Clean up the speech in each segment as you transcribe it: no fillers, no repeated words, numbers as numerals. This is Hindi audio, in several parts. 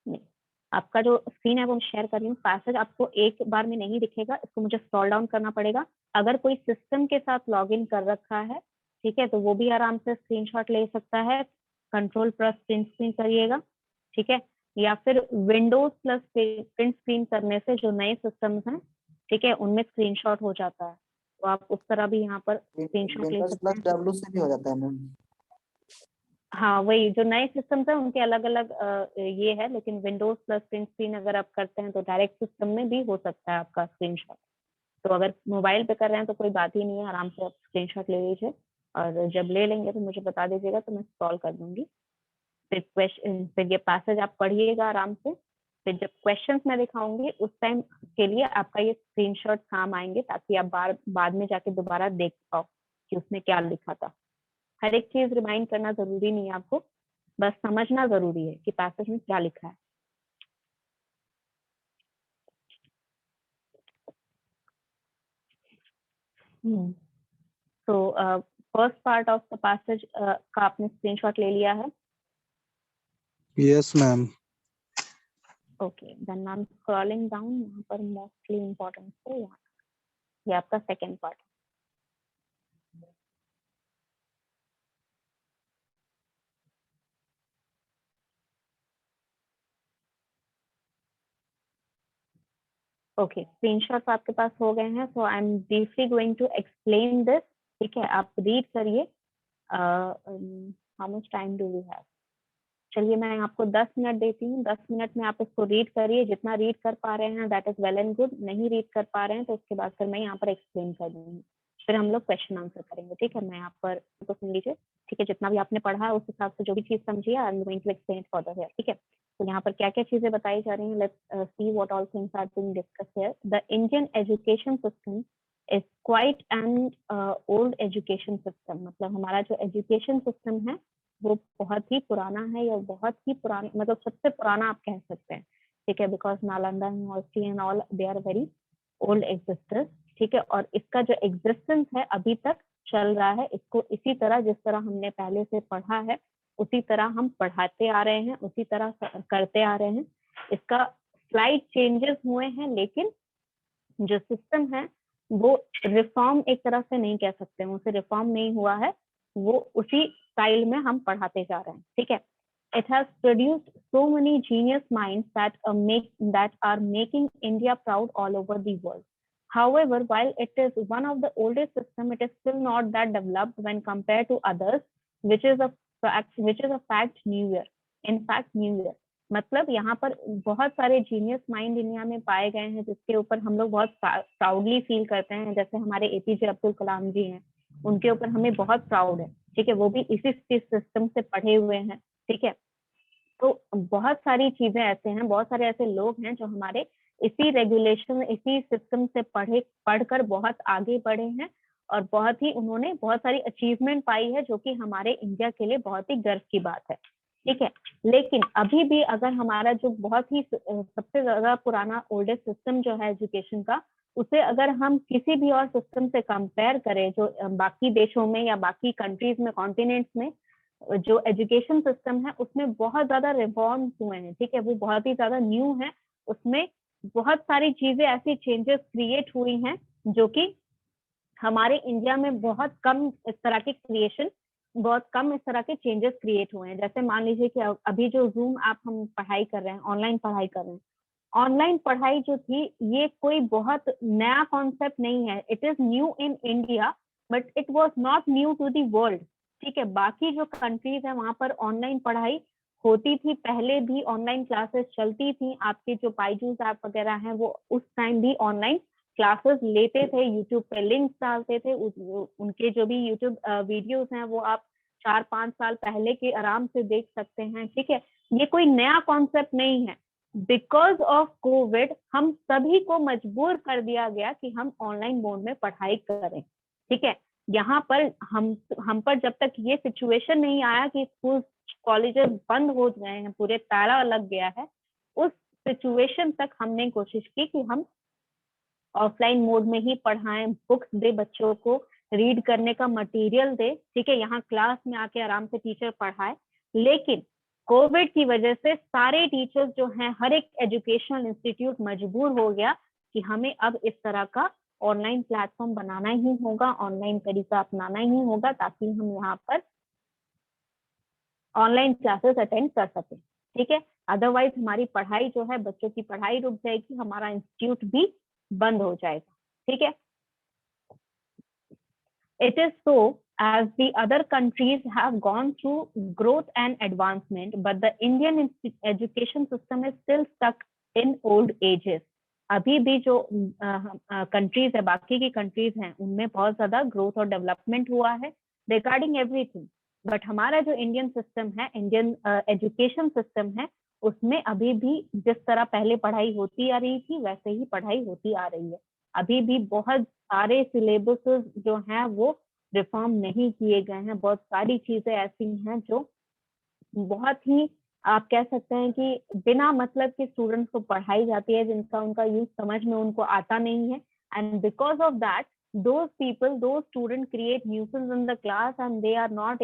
नहीं, आपका जो स्क्रीन है वो मैं शेयर कर रही हूँ। पैसेज आपको एक बार में नहीं दिखेगा, इसको मुझे स्क्रॉल डाउन करना पड़ेगा। अगर कोई सिस्टम के साथ लॉगिन कर रखा है, ठीक है, तो वो भी आराम से स्क्रीनशॉट ले सकता है। कंट्रोल प्लस प्रिंट स्क्रीन करिएगा, ठीक है, या फिर विंडोज प्लस प्रिंट स्क्रीन करने से जो नए सिस्टम्स हैं, ठीक है, उनमें स्क्रीनशॉट हो जाता है, तो आप उस तरह भी यहाँ पर स्क्रीनशॉट ले विंडोज सकते प्लस हैं। डब्ल्यू से भी हो जाता है मैम? हाँ, वही जो नए सिस्टम्स है उनके अलग अलग ये है, लेकिन विंडोज प्लस प्रिंट स्क्रीन अगर आप करते हैं तो डायरेक्ट सिस्टम में भी हो सकता है आपका स्क्रीनशॉट। तो अगर मोबाइल पे कर रहे हैं तो कोई बात ही नहीं है, आराम से आप स्क्रीनशॉट ले लीजिए, और जब ले लेंगे तो मुझे बता दीजिएगा, तो मैं सॉल्व कर दूंगी। फिर ये पैसेज आप पढ़िएगा आराम से। फिर जब क्वेश्चंस मैं दिखाऊंगी उस टाइम के लिए आपका ये स्क्रीनशॉट काम आएंगे, ताकि आप बाद में जाके दोबारा देख पाओ कि उसमें क्या लिखा था। हर एक चीज रिमाइंड करना जरूरी नहीं है आपको, बस समझना जरूरी है कि पैसेज में क्या लिखा है। तो first part of the passage का आपने स्क्रीनशॉट ले लिया है? Yes ma'am. Okay, then I am scrolling down, यहाँ पर मोस्टली इम्पोर्टेंट है यहाँ, ये आपका सेकेंड पार्ट। ओके, स्क्रीनशॉट्स आपके पास हो गए हैं, so I am briefly going to explain this, ठीक है, आप रीड करिए। How much time do we have? चलिए मैं आपको 10 मिनट देती हूँ, 10 मिनट में आप इसको रीड करिए, जितना रीड कर पा रहे हैं that is well and good, नहीं रीड कर पा रहे हैं तो उसके बाद फिर मैं यहाँ पर एक्सप्लेन कर दूंगी, फिर हम लोग क्वेश्चन आंसर करेंगे, ठीक है। मैं यहाँ पर तो सुन लीजिए, ठीक है, जितना भी आपने पढ़ा है उस हिसाब से जो भी चीज समझिए, I am going to explain it further here, ठीक है। तो यहाँ पर क्या क्या चीजें बताई जा रही हैं, let's see what all things are being discussed here. The Indian education system is quite an old education system, मतलब हमारा जो एजुकेशन सिस्टम है वो बहुत ही पुराना है, या बहुत ही पुराना मतलब सबसे पुराना आप कह सकते हैं, ठीक है, because Nalanda university and all they are very old existers, ठीक है। और इसका जो एग्जिस्टेंस है अभी तक चल रहा है, इसको इसी तरह जिस तरह हमने पहले से पढ़ा है उसी तरह हम पढ़ाते आ रहे हैं, उसी तरह करते आ रहे हैं। इसका स्लाइड चेंजेस हुए हैं, लेकिन जो सिस्टम है वो रिफॉर्म एक तरह से नहीं कह सकते हैं, उसे रिफॉर्म नहीं हुआ है, वो उसी स्टाइल में हम पढ़ाते जा रहे हैं, ठीक है। It has produced so many genius minds that are making India proud all over the world. However, while it is one of the oldest system, it is still not that developed when compared to others, which is a fact newer. In fact, newer. मतलब यहाँ पर बहुत सारे जीनियस माइंड इंडिया में पाए गए हैं, जिसके ऊपर हम लोग बहुत प्राउडली फील करते हैं, जैसे हमारे एपीजे अब्दुल कलाम जी हैं, उनके ऊपर हमें बहुत प्राउड है, ठीक है, वो भी इसी सिस्टम से पढ़े हुए हैं, ठीक है। तो बहुत सारी चीजें ऐसे हैं, बहुत सारे ऐसे लोग हैं जो हमारे इसी रेगुलेशन, इसी सिस्टम से पढ़कर बहुत आगे बढ़े हैं, और बहुत ही उन्होंने बहुत सारी अचीवमेंट पाई है, जो कि हमारे इंडिया के लिए बहुत ही गर्व की बात है, ठीक है। लेकिन अभी भी अगर हमारा जो बहुत ही सबसे ज्यादा पुराना ओल्डेस्ट सिस्टम जो है एजुकेशन का, उसे अगर हम किसी भी और सिस्टम से कंपेयर करें जो बाकी देशों में या बाकी कंट्रीज में, कॉन्टिनेंट्स में जो एजुकेशन सिस्टम है उसमें बहुत ज्यादा रिफॉर्म्स हुए हैं, ठीक है, वो बहुत ही ज्यादा न्यू है, उसमें बहुत सारी चीजें ऐसी चेंजेस क्रिएट हुई हैं जो कि हमारे इंडिया में बहुत कम इस तरह के चेंजेस क्रिएट हुए हैं। जैसे मान लीजिए कि अभी जो जूम ऐप हम पढ़ाई कर रहे हैं, ऑनलाइन पढ़ाई कर रहे हैं, ऑनलाइन पढ़ाई जो थी ये कोई बहुत नया कॉन्सेप्ट नहीं है, it is new in India but it was not new to the world, ठीक है। बाकी जो कंट्रीज है वहां पर ऑनलाइन पढ़ाई होती थी, पहले भी ऑनलाइन क्लासेस चलती थी, आपके जो बायजूस ऐप वगैरह हैं वो उस टाइम भी ऑनलाइन क्लासेस लेते थे, यूट्यूब पे लिंक्स डालते थे, उनके जो भी यूट्यूब वीडियोस हैं वो आप 4-5 साल पहले के आराम से देख सकते हैं, ठीक है। ये कोई नया कॉन्सेप्ट नहीं है। बिकॉज ऑफ कोविड हम सभी को मजबूर कर दिया गया कि हम ऑनलाइन मोड में पढ़ाई करें, ठीक है। यहाँ पर हम पर जब तक ये सिचुएशन नहीं आया कि स्कूल कॉलेजेस बंद हो गए हैं, पूरे ताला लग गया है, उस सिचुएशन तक हमने कोशिश की कि हम ऑफलाइन मोड में ही पढ़ाएं, बुक्स दे बच्चों को, रीड करने का मटेरियल दे, ठीक है, यहाँ क्लास में आके आराम से टीचर पढ़ाए। लेकिन कोविड की वजह से सारे टीचर्स जो हैं, हर एक एजुकेशनल इंस्टीट्यूट मजबूर हो गया कि हमें अब इस तरह का ऑनलाइन प्लेटफॉर्म बनाना ही होगा, ऑनलाइन तरीका अपनाना ही होगा, ताकि हम यहाँ पर ऑनलाइन क्लासेस अटेंड कर सकें। ठीक है, अदरवाइज हमारी पढ़ाई जो है, बच्चों की पढ़ाई रुक जाएगी, हमारा इंस्टीट्यूट भी बंद हो जाएगा। ठीक है, it is so as the other countries have gone through growth and advancement, but the Indian education system is still stuck in old ages. अभी भी जो कंट्रीज है, बाकी की कंट्रीज हैं, उनमें बहुत ज्यादा ग्रोथ और डेवलपमेंट हुआ है रिगार्डिंग एवरीथिंग, बट हमारा जो इंडियन सिस्टम है, इंडियन एजुकेशन सिस्टम है, उसमें अभी भी जिस तरह पहले पढ़ाई होती आ रही थी वैसे ही पढ़ाई होती आ रही है। अभी भी बहुत सारे सिलेबसेस जो हैं वो रिफॉर्म नहीं किए गए हैं। बहुत सारी चीजें ऐसी हैं जो बहुत ही, आप कह सकते हैं कि बिना मतलब के स्टूडेंट्स को पढ़ाई जाती है, जिनका उनका यूज समझ में उनको आता नहीं है, and because of that those people, those students create nuisance in the class and they are not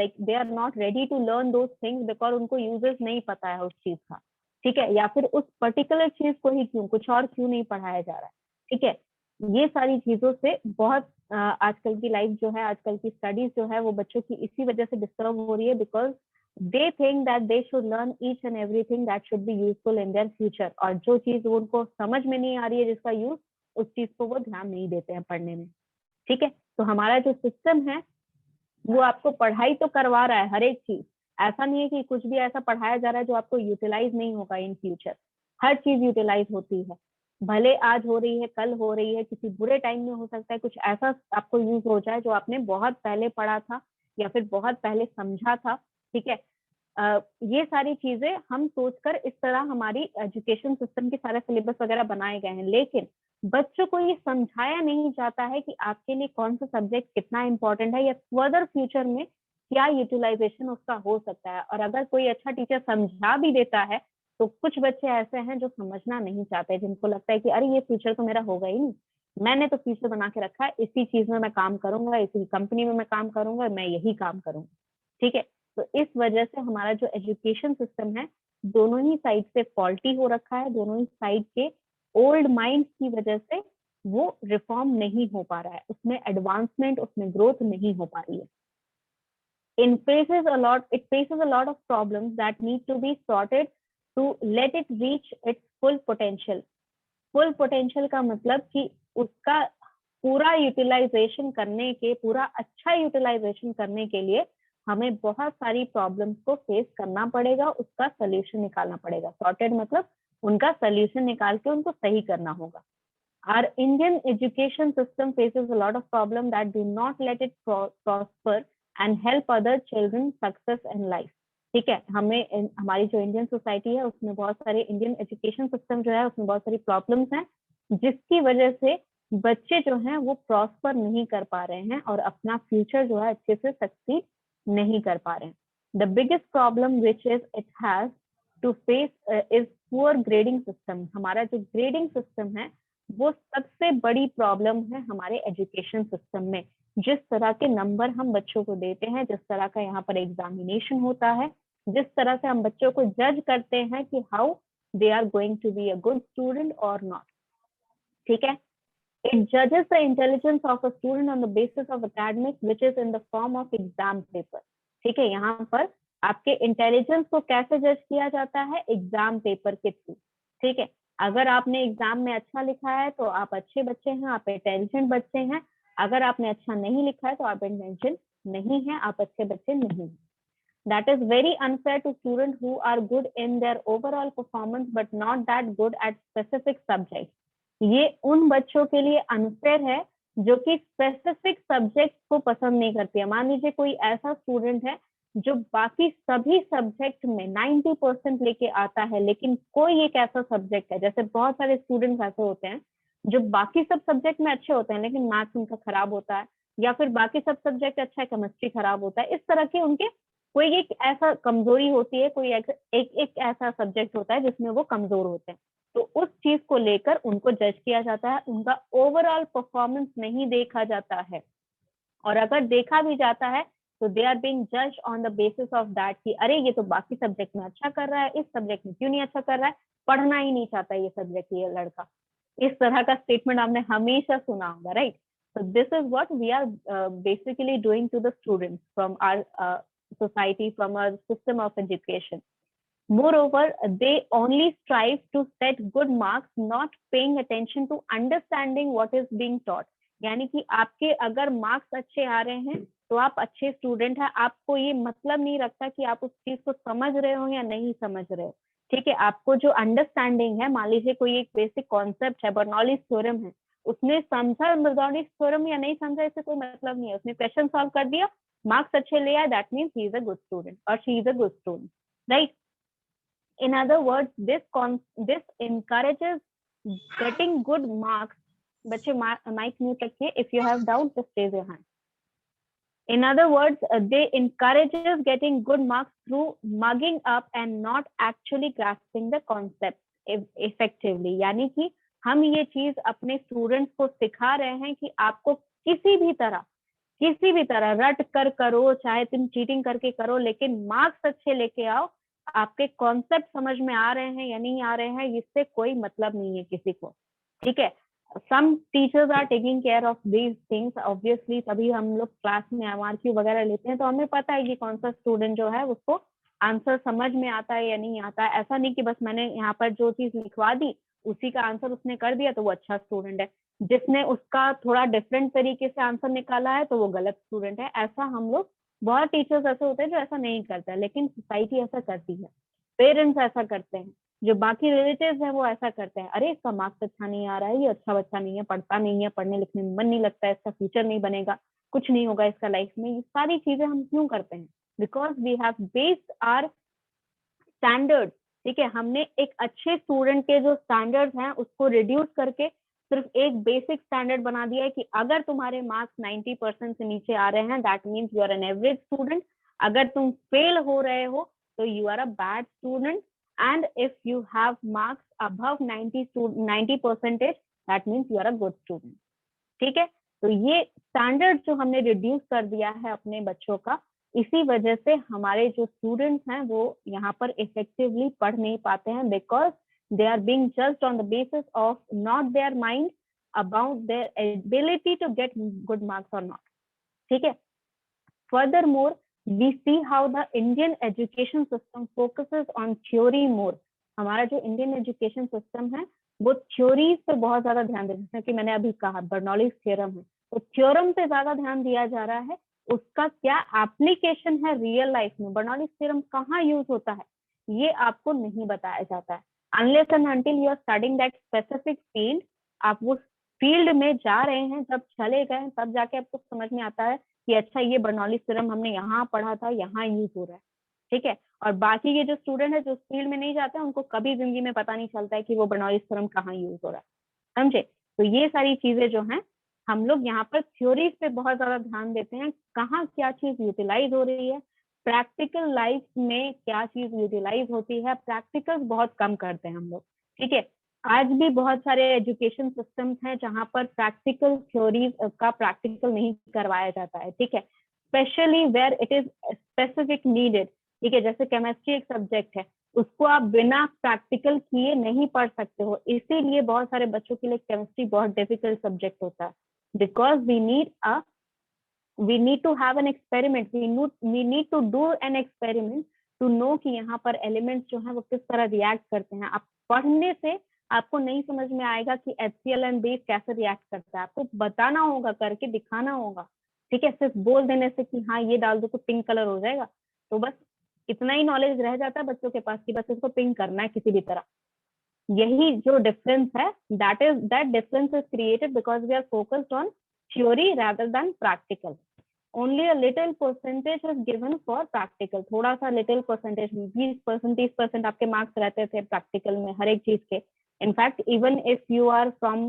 they are not ready to learn those things because उनको uses नहीं पता है उस चीज का। ठीक है, या फिर उस पर्टिकुलर चीज को ही क्यों, कुछ और क्यों नहीं पढ़ाया जा रहा है। ठीक है, ये सारी चीजों से बहुत आजकल की लाइफ जो है, आजकल की स्टडीज जो है, वो बच्चों की इसी वजह से डिस्टर्ब हो रही है, because they think that they should learn each and everything that should be useful in their future, और जो चीज उनको समझ में नहीं आ रही है जिसका यूज, उस चीज को वो ध्यान नहीं देते हैं पढ़ने में। ठीक है, तो हमारा जो सिस्टम है वो आपको पढ़ाई तो करवा रहा है हर एक चीज, ऐसा नहीं है कि कुछ भी ऐसा पढ़ाया जा रहा है जो आपको यूटिलाइज नहीं होगा इन फ्यूचर। हर चीज यूटिलाइज होती है, भले आज हो रही है, कल हो रही है, किसी बुरे टाइम में हो सकता है कुछ ऐसा आपको यूज हो जाए जो आपने बहुत पहले पढ़ा था या फिर बहुत पहले समझा था। ठीक है, ये सारी चीजें हम सोचकर इस तरह हमारी एजुकेशन सिस्टम के सारे सिलेबस वगैरह बनाए गए हैं, लेकिन बच्चों को ये समझाया नहीं जाता है कि आपके लिए कौन सा सब्जेक्ट कितना इंपॉर्टेंट है, या फर्दर फ्यूचर में क्या यूटिलाइजेशन उसका हो सकता है। और अगर कोई अच्छा टीचर समझा भी देता है तो कुछ बच्चे ऐसे हैं जो समझना नहीं चाहते, जिनको लगता है कि अरे ये फ्यूचर तो मेरा होगा ही नहीं, मैंने तो फ्यूचर बना के रखा है, इसी चीज में मैं काम करूंगा, इसी कंपनी में मैं काम करूंगा, मैं यही काम करूंगा। ठीक है, तो इस वजह से हमारा जो एजुकेशन सिस्टम है दोनों ही साइड से फॉल्टी हो रखा है, दोनों ही साइड के ओल्ड माइंड की वजह से वो रिफॉर्म नहीं हो पा रहा है, उसमें एडवांसमेंट, उसमें ग्रोथ नहीं हो पा रही है। It faces a lot of problems that need to be sorted to let it reach its full potential. Full potential का मतलब कि उसका पूरा यूटिलाइजेशन करने के, पूरा अच्छा यूटिलाइजेशन करने के लिए हमें बहुत सारी प्रॉब्लम्स को फेस करना पड़ेगा, उसका सोल्यूशन निकालना पड़ेगा। सॉर्टेड मतलब उनका सोल्यूशन निकाल के उनको सही करना होगा। Our Indian education system faces a lot of problems that do not let it prosper and help other children success in life. ठीक है, हमें हमारी जो इंडियन सोसाइटी है उसमें बहुत सारे, इंडियन एजुकेशन सिस्टम जो है उसमें बहुत सारी प्रॉब्लम्स हैं, जिसकी वजह से बच्चे जो हैं वो प्रॉस्पर नहीं कर पा रहे हैं और अपना फ्यूचर जो है अच्छे से सक्सीड नहीं कर पा रहे हैं। The biggest problem which is it has to face is poor grading system. हमारा जो ग्रेडिंग सिस्टम है वो सबसे बड़ी प्रॉब्लम है हमारे एजुकेशन सिस्टम में। जिस तरह के नंबर हम बच्चों को देते हैं, जिस तरह का यहाँ पर एग्जामिनेशन होता है, जिस तरह से हम बच्चों को जज करते हैं कि how they are going to be a good student और नॉट। ठीक है, इट जजेस the intelligence of a student on the basis of academics which is in the form of exam paper. ठीक है, यहाँ पर आपके इंटेलिजेंस को कैसे जज किया जाता है? एग्जाम पेपर के थ्रू। ठीक है, अगर आपने एग्जाम में अच्छा लिखा है तो आप अच्छे बच्चे हैं, आप इंटेलिजेंट बच्चे हैं। अगर आपने अच्छा नहीं लिखा है तो आप इंटेलिजेंट नहीं है, आप अच्छे बच्चे नहीं हैं। That is very unfair to students who are good in their overall performance but not that good at specific subjects. ये उन बच्चों के लिए अनफेयर है जो कि स्पेसिफिक सब्जेक्ट को पसंद नहीं करती है। मान लीजिए कोई ऐसा स्टूडेंट है जो बाकी सभी सब्जेक्ट में 90% लेके आता है, लेकिन कोई एक ऐसा सब्जेक्ट है, जैसे बहुत सारे स्टूडेंट्स ऐसे होते हैं जो बाकी सब सब्जेक्ट में अच्छे होते हैं लेकिन मैथ्स उनका खराब होता है, या फिर बाकी सब सब्जेक्ट अच्छा है, केमिस्ट्री खराब होता है। इस तरह के उनके कोई एक ऐसा कमजोरी होती है, कोई एक ऐसा सब्जेक्ट होता है जिसमें वो कमजोर होते हैं, तो उस चीज को लेकर उनको जज किया जाता है, उनका ओवरऑल परफॉर्मेंस नहीं देखा जाता है। और अगर देखा भी जाता है So they are being judged on the basis of that कि अरे ये तो बाकी सब्जेक्ट में अच्छा कर रहा है, इस सब्जेक्ट में क्यों नहीं अच्छा कर रहा है, पढ़ना ही नहीं चाहता ये सब्जेक्ट ये लड़का। इस तरह का स्टेटमेंट आपने हमेशा सुना होगा, right? So this is what we are basically doing to the students from our society, from our system of education. Moreover, they only strive to set good marks, not paying attention to understanding what is being taught. यानी कि आपके अगर मार्क्स अच्छे आ रहे हैं तो आप अच्छे स्टूडेंट हैं, आपको ये मतलब नहीं रखता कि आप उस चीज को समझ रहे हो या नहीं समझ रहे हो। ठीक है, आपको जो अंडरस्टैंडिंग है, मान लीजिए कोई एक बेसिक कॉन्सेप्ट है, बर्नौलीज थ्योरम है, उसने समझा बर्नौलीज थ्योरम या नहीं समझा इससे कोई मतलब नहीं है, उसने क्वेश्चन सॉल्व कर दिया, मार्क्स अच्छे ले आए, that means he is a good student और she is a good student, right? In other words, this encourages getting good marks. बच्चे mic mute रखिए. If you have doubt, just raise your hand. In other words, they encourages getting good marks through mugging up and not actually grasping the concept effectively. यानी कि हम ये चीज अपने स्टूडेंट्स को सिखा रहे हैं कि आपको किसी भी तरह रट कर करो, चाहे तुम चीटिंग करके करो, लेकिन मार्क्स अच्छे लेके आओ। आपके कॉन्सेप्ट समझ में आ रहे हैं या नहीं आ रहे हैं, इससे कोई मतलब नहीं है किसी को। ठीक है, some teachers are taking care of these things obviously, तभी हम लोग क्लास में एमआरक्यू वगैरह लेते हैं, तो हमें पता है कि कौन सा स्टूडेंट जो है उसको आंसर समझ में आता है या नहीं आता है। ऐसा नहीं कि बस मैंने यहाँ पर जो चीज लिखवा दी उसी का आंसर उसने कर दिया तो वो अच्छा स्टूडेंट है, जिसने उसका थोड़ा डिफरेंट तरीके से आंसर निकाला है तो वो गलत स्टूडेंट है। ऐसा हम लोग, बहुत टीचर्स ऐसे होते हैं जो ऐसा नहीं करते हैं, लेकिन सोसाइटी ऐसा करती है, पेरेंट्स ऐसा करते हैं, जो बाकी रिलेटिव्स हैं वो ऐसा करते हैं, अरे इसका मार्क्स अच्छा नहीं आ रहा है, ये अच्छा बच्चा नहीं है, पढ़ता नहीं है, पढ़ने लिखने में मन नहीं लगता है, इसका फ्यूचर नहीं बनेगा, कुछ नहीं होगा इसका लाइफ में। ये सारी चीजें हम क्यों करते हैं? Because we have based our standard. ठीक है, हमने एक अच्छे स्टूडेंट के जो स्टैंडर्ड्स हैं उसको रिड्यूस करके सिर्फ एक बेसिक स्टैंडर्ड बना दिया है कि अगर तुम्हारे मार्क्स 90% से नीचे आ रहे हैं, that means you are an average student. अगर तुम फेल हो रहे हो तो you are a bad student, and if you have marks above 90%, that means you are a good student. ठीक है, तो ये स्टैंडर्ड जो हमने रिड्यूस कर दिया है अपने बच्चों का, इसी वजह से हमारे जो स्टूडेंट्स हैं वो यहाँ पर इफेक्टिवली पढ़ नहीं पाते हैं, because they are being judged on the basis of not their mind about their ability to get good marks or not. ठीक है, furthermore we see how the Indian education system focuses on theory more. हमारा जो इंडियन एजुकेशन सिस्टम है वो थ्योरीज पे बहुत ज्यादा ध्यान देता है, जैसे कि मैंने अभी कहा बर्नौलीज थ्योरम है, तो थ्योरम पे ज्यादा ध्यान दिया जा रहा है, उसका क्या एप्लीकेशन है रियल लाइफ में, बर्नौलीज थ्योरम कहाँ यूज होता है ये आपको नहीं बताया जाता है। Unless and until you are studying that specific field, आप वो फील्ड में जा रहे हैं, जब चले गए तब जाके आपको समझ में आता है कि अच्छा ये बर्नौलीज थ्योरम हमने यहाँ पढ़ा था, यहाँ यूज हो रहा है। ठीक है, और बाकी के जो स्टूडेंट है जो उस फील्ड में नहीं जाते हैं, उनको कभी जिंदगी में पता नहीं चलता है कि वो बर्नौलीज थ्योरम कहाँ यूज हो रहा है। समझे? तो ये सारी चीजें जो हैं हम लोग यहाँ पर थ्योरीज पे बहुत ज्यादा ध्यान देते हैं, कहाँ क्या चीज यूटिलाइज हो रही है, प्रैक्टिकल लाइफ में क्या चीज यूटिलाइज होती है, प्रैक्टिकल्स बहुत कम करते हैं हम लोग। ठीक है, आज भी बहुत सारे एजुकेशन सिस्टम्स हैं जहां पर प्रैक्टिकल थ्योरीज का प्रैक्टिकल नहीं करवाया जाता है। ठीक है, specially where it is specific needed. ठीक है, जैसे केमिस्ट्री एक सब्जेक्ट है, उसको आप बिना प्रैक्टिकल किए नहीं पढ़ सकते हो, इसीलिए बहुत सारे बच्चों के लिए केमिस्ट्री बहुत डिफिकल्ट सब्जेक्ट होता है, because we need to have an experiment, we need to do an experiment to know कि यहाँ पर एलिमेंट्स जो हैं वो किस तरह रिएक्ट करते हैं। आप पढ़ने से आपको नहीं समझ में आएगा कि HCl एंड बेस कैसे रिएक्ट करता है, आपको बताना होगा, करके दिखाना होगा। ठीक है, सिर्फ बोल देने से कि हाँ ये डाल दो तो पिंक कलर हो जाएगा, तो बस इतना ही नॉलेज रह जाता है बच्चों के पास कि बस इसको पिंक करना है किसी भी तरह। यही जो डिफरेंस है, that difference is created because we are focused on theory rather than practical. Only a little percentage is given for practical. थोड़ा सा little percentage, 20%, 30% आपके मार्क्स रहते थे प्रैक्टिकल में हर एक चीज के। In fact, even if you are from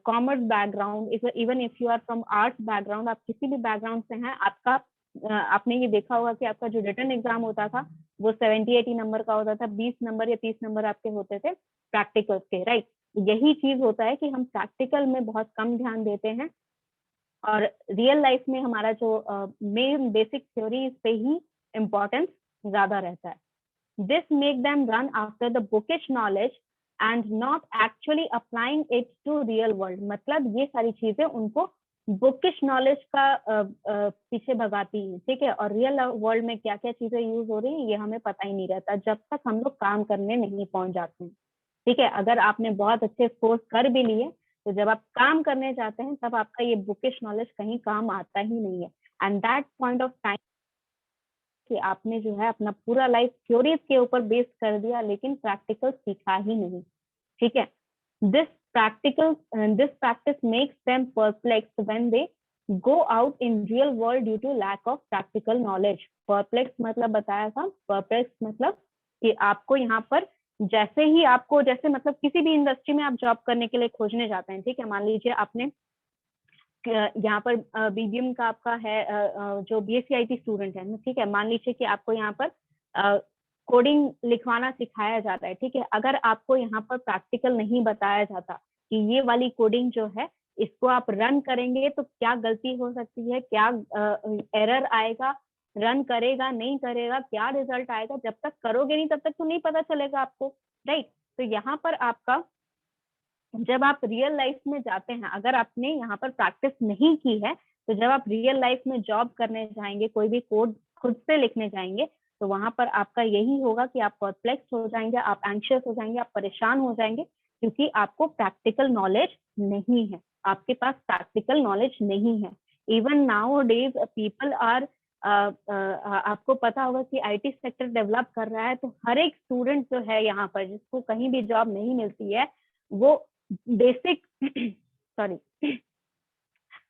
commerce background, even if you are from arts background, आप किसी भी बैकग्राउंड से हैं, आपका आपने ये देखा होगा कि आपका जो रिटन एग्जाम होता था वो 70-80 नंबर का होता था, 20 नंबर या 30 नंबर आपके होते थे प्रैक्टिकल्स के, राइट? यही चीज होता है कि हम प्रैक्टिकल में बहुत कम ध्यान देते हैं, और रियल लाइफ में हमारा जो मेन बेसिक थ्योरी पे ही इम्पोर्टेंस ज्यादा रहता है. This make them run after the bookish knowledge and not actually applying it to real world. मतलब ये सारी चीजें उनको बुकिश नॉलेज का पीछे भगाती है, ठीक है. और रियल वर्ल्ड में क्या क्या चीजें यूज हो रही है ये हमें पता ही नहीं रहता जब तक हम लोग काम करने नहीं पहुंच जाते हैं, ठीक है. अगर आपने बहुत अच्छे कोर्स कर भी लिए तो जब आप काम करने जाते हैं तब आपका ये बुकिश नॉलेज कहीं काम आता ही नहीं है. And that point of time कि आपने जो है अपना पूरा लाइफ थ्योरीज के ऊपर बेस कर दिया लेकिन प्रैक्टिकल सीखा ही नहीं, ठीक है. This practice makes them perplexed when they go out in real world due to lack of practical knowledge. Perplexed मतलब बताया था, perplexed मतलब कि आपको यहाँ पर जैसे ही आपको जैसे मतलब किसी भी इंडस्ट्री में आप जॉब करने के लिए खोजने जाते हैं, ठीक है. मान लीजिए आपने यहाँ पर बीबीएम का आपका है जो बीएससी आईटी स्टूडेंट है, ठीक है. मान लीजिए कि आपको यहाँ पर कोडिंग लिखवाना सिखाया जाता है, ठीक है. अगर आपको यहाँ पर प्रैक्टिकल नहीं बताया जाता कि ये वाली कोडिंग जो है इसको आप रन करेंगे तो क्या गलती हो सकती है, क्या एरर आएगा, रन करेगा नहीं करेगा, क्या रिजल्ट आएगा, जब तक करोगे नहीं तब तक तो नहीं पता चलेगा आपको, राइट. तो यहाँ पर आपका जब आप रियल लाइफ में जाते हैं, अगर आपने यहाँ पर प्रैक्टिस नहीं की है तो जब आप रियल लाइफ में जॉब करने जाएंगे, कोई भी कोड खुद से लिखने जाएंगे तो वहां पर आपका यही होगा कि आप परप्लेक्स हो जाएंगे, आप एंशियस हो जाएंगे, आप परेशान हो जाएंगे क्योंकि आपको प्रैक्टिकल नॉलेज नहीं है, आपके पास प्रैक्टिकल नॉलेज नहीं है. Even nowadays people are आपको पता होगा कि आईटी सेक्टर डेवलप कर रहा है तो हर एक स्टूडेंट जो है यहाँ पर जिसको कहीं भी जॉब नहीं मिलती है वो बेसिक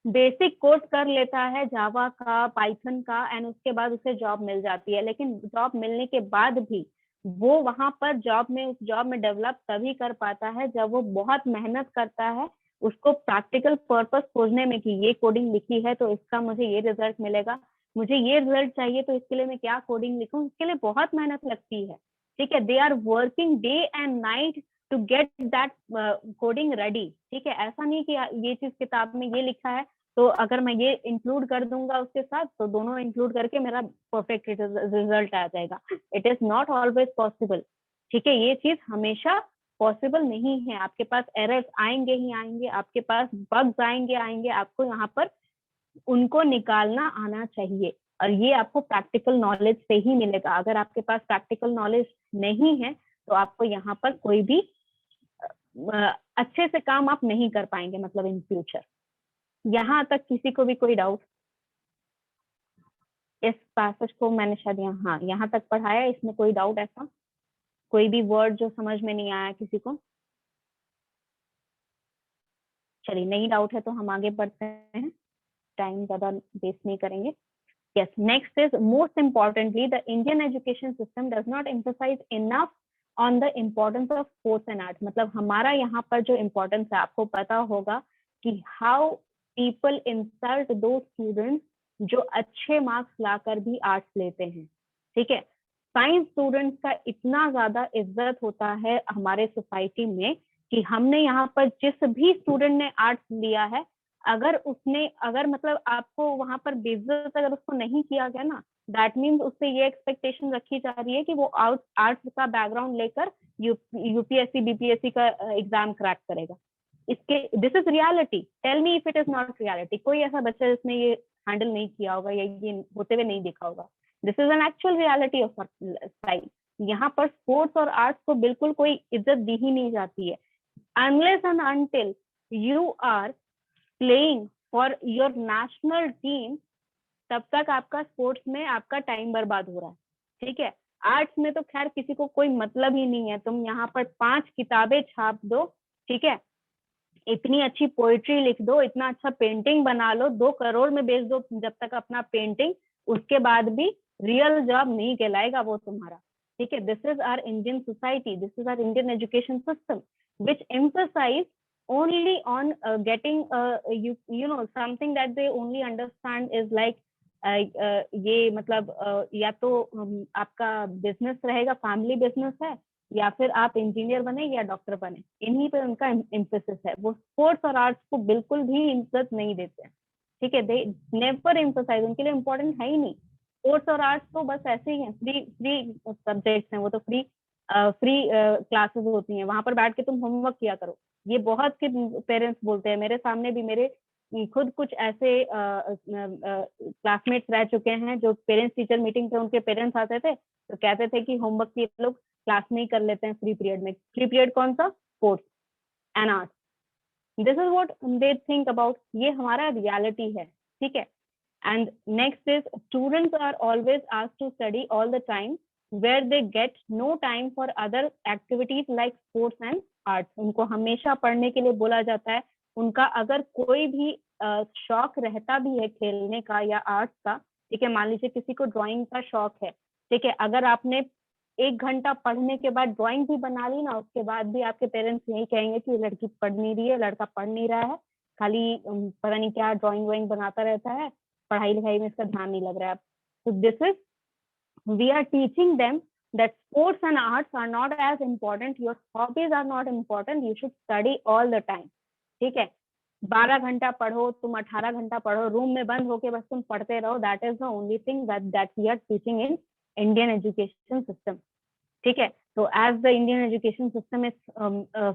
बेसिक कोर्स कर लेता है जावा का, पाइथन का, एंड उसके बाद उसे जॉब मिल जाती है. लेकिन जॉब मिलने के बाद भी वो वहां पर उस जॉब में डेवलप तभी कर पाता है जब वो बहुत मेहनत करता है उसको प्रैक्टिकल पर्पस खोजने में कि ये कोडिंग लिखी है तो इसका मुझे ये रिजल्ट मिलेगा, मुझे ये रिजल्ट चाहिए तो इसके लिए मैं क्या कोडिंग लिखूं, इसके लिए बहुत मेहनत लगती है, ठीक है. They are working day and night to get that coding ready, ठीक है. ऐसा नहीं कि ये चीज किताब में ये लिखा है तो अगर मैं ये इंक्लूड कर दूंगा उसके साथ तो दोनों इंक्लूड करके मेरा परफेक्ट रिजल्ट आ जाएगा. It is not always possible, ठीक है. ये चीज हमेशा पॉसिबल नहीं है. आपके पास एरर्स आएंगे ही आएंगे, आपके पास बग्स आएंगे, आपको यहाँ पर उनको निकालना आना चाहिए और ये आपको प्रैक्टिकल नॉलेज से ही मिलेगा. अगर आपके पास प्रैक्टिकल नॉलेज नहीं है तो आपको यहाँ पर कोई भी अच्छे से काम आप नहीं कर पाएंगे, मतलब इन फ्यूचर. यहाँ तक किसी को भी कोई डाउट? इस पैसेज को मैंने शायद यहाँ तक पढ़ाया, इसमें कोई डाउट ऐसा, कोई भी वर्ड जो समझ में नहीं आया किसी को? चलिए, नहीं डाउट है तो हम आगे बढ़ते हैं, टाइम ज्यादा वेस्ट नहीं करेंगे. Yes, next is most importantly, the Indian education system does not emphasize enough on the importance of sports and arts. मतलब हमारा यहाँ पर जो importance है आपको पता होगा कि how people insult those students जो अच्छे मार्क्स लाकर भी आर्ट्स लेते हैं, ठीक है. साइंस स्टूडेंट्स का इतना ज्यादा इज्जत होता है हमारे सोसाइटी में कि हमने यहाँ पर जिस भी स्टूडेंट ने आर्ट्स लिया है अगर मतलब आपको वहां पर बेइज्जत अगर उसको नहीं किया गया ना, दैट मीन्स उससे ये एक्सपेक्टेशन रखी जा रही है कि वो आर्ट्स का बैकग्राउंड लेकर यूपीएससी बीपीएससी का एग्जाम क्रैक करेगा. इसके this is reality. Tell me if it is not reality. कोई ऐसा बच्चा जिसने ये हैंडल नहीं किया होगा या ये होते हुए नहीं देखा होगा. This is an actual reality of life. यहाँ पर स्पोर्ट्स और आर्ट्स को बिल्कुल कोई इज्जत दी ही नहीं जाती है. Unless and until you are playing for your national team तब तक आपका स्पोर्ट्स में आपका टाइम बर्बाद हो रहा है, ठीक है. आर्ट्स में तो खैर किसी को कोई मतलब ही नहीं है. तुम यहाँ पर 5 किताबें छाप दो, ठीक है, इतनी अच्छी पोइट्री लिख दो, इतना अच्छा पेंटिंग बना लो, 2 करोड़ में बेच दो जब तक अपना पेंटिंग, उसके बाद भी रियल जॉब नहीं कहलाएगा वो तुम्हारा, ठीक है. This is our Indian society, this is our Indian education system which emphasize only on getting you know something that they only understand is like ये मतलब या तो आपका बिजनेस रहेगा, फैमिली बिजनेस है, या फिर आप इंजीनियर बने या डॉक्टर बने, इन्हीं पे उनका एम्फेसिस है. वो स्पोर्ट्स और आर्ट्स को बिल्कुल भी इज्जत नहीं देते हैं, ठीक है, दे नेवर एम्फसाइज, उनके लिए इम्पोर्टेंट है ही नहीं। स्पोर्ट्स और आर्ट्स तो बस ऐसे ही हैं, फ्री फ्री सब्जेक्ट्स हैं, वो तो फ्री क्लासेस होती हैं, वहां पर बैठ के तुम होमवर्क किया करो। ये बहुत के पेरेंट्स बोलते हैं, मेरे सामने भी मेरे खुद कुछ ऐसे क्लासमेट्स रह चुके हैं जो पेरेंट्स टीचर मीटिंग पे उनके पेरेंट्स आते थे तो कहते थे कि होमवर्क ये लोग क्लास में ही कर लेते हैं फ्री पीरियड में। फ्री पीरियड कौन सा? Sports and arts. This is what they think about, ये हमारा रियलिटी है, ठीक है। And next is students are always asked to study all the time where they get no time for other activities like sports and arts. उनको हमेशा पढ़ने के लिए बोला जाता है। उनका अगर कोई भी शौक रहता भी है खेलने का या आर्ट्स का, ठीक है, मान लीजिए किसी को ड्राइंग का शौक है, ठीक है, अगर आपने 1 घंटा पढ़ने के बाद ड्राइंग भी बना ली ना, उसके बाद भी आपके पेरेंट्स यही कहेंगे कि लड़की पढ़ नहीं रही है, लड़का पढ़ नहीं रहा है, खाली पता नहीं क्या ड्राइंग व्राइंग बनाता रहता है, पढ़ाई लिखाई में इसका ध्यान नहीं लग रहा है। तो this is, we are teaching them that sports and arts are not as important, your hobbies are not important, you should study all the time, ठीक है। 12 घंटा पढ़ो, तुम 18 घंटा पढ़ो, रूम में बंद होके बस तुम पढ़ते रहो, that is the only thing that we are teaching in Indian education system, ठीक है। So as the Indian education system is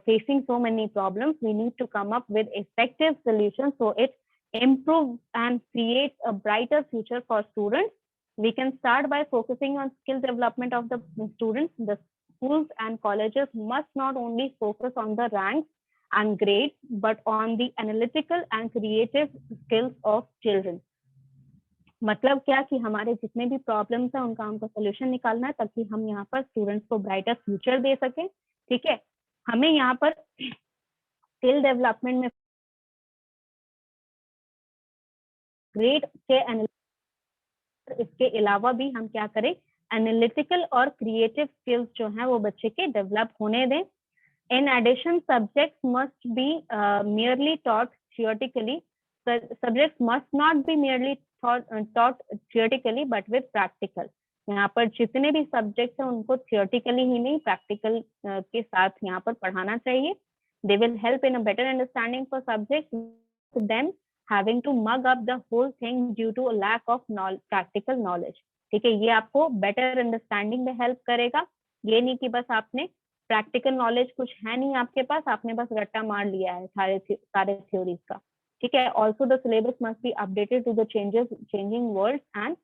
facing so many problems, we need to come up with effective solutions so it improves and creates a brighter future for students. We can start by focusing on skill development of the students. The schools and colleges must not only focus on the ranks and grades, but on the analytical and creative skills of children. मतलब क्या कि हमारे जितने भी प्रॉब्लम्स हैं उनका हमको सोल्यूशन निकालना है ताकि हम यहाँ पर स्टूडेंट्स को ब्राइटर फ्यूचर दे सकें, ठीक है। हमें यहाँ पर स्किल डेवलपमेंट में ग्रेड के इसके अलावा भी हम क्या करें, एनालिटिकल और क्रिएटिव स्किल्स जो हैं वो बच्चे के डेवलप होने दें। In addition subjects must be merely taught theoretically. Subjects must not be merely taught theoretically but with practical. यहाँ पर जितने भी सब्जेक्ट्स हैं उनको थियोरेटिकली ही नहीं, प्रैक्टिकल के साथ यहाँ पर पढ़ाना चाहिए। They will help in a better understanding for subjects, them having to mug up the whole thing due to a lack of practical knowledge. ठीक है, ये आपको बेटर अंडरस्टैंडिंग में हेल्प करेगा। ये नहीं कि बस आपने प्रैक्टिकल नॉलेज कुछ है नहीं आपके पास, आपने बस रट्टा मार लिया है सारे थ्योरीज का, ठीक है। Also the syllabus must be updated to the changing world and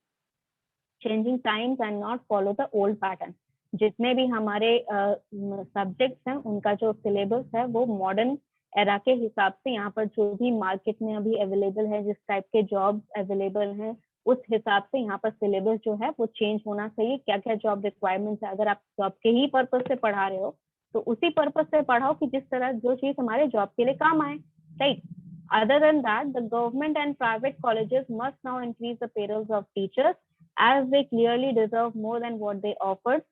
changing times and not follow the old pattern. जितने भी हमारे सब्जेक्ट्स हैं उनका जो सिलेबस है वो मॉडर्न एरा के हिसाब से, यहाँ पर जो भी मार्केट में अभी अवेलेबल है, जिस टाइप के जॉब अवेलेबल हैं उस हिसाब से यहाँ पर सिलेबस जो है वो चेंज होना चाहिए। क्या क्या जॉब रिक्वायरमेंट्स है, अगर आप जॉब के ही पर्पज से पढ़ा रहे हो तो उसी पर्पज से पढ़ाओ कि जिस तरह जो चीज हमारे जॉब के लिए काम आए, right. Other than that, the government and private colleges must now increase the payrolls of teachers as they clearly deserve more than what they offered.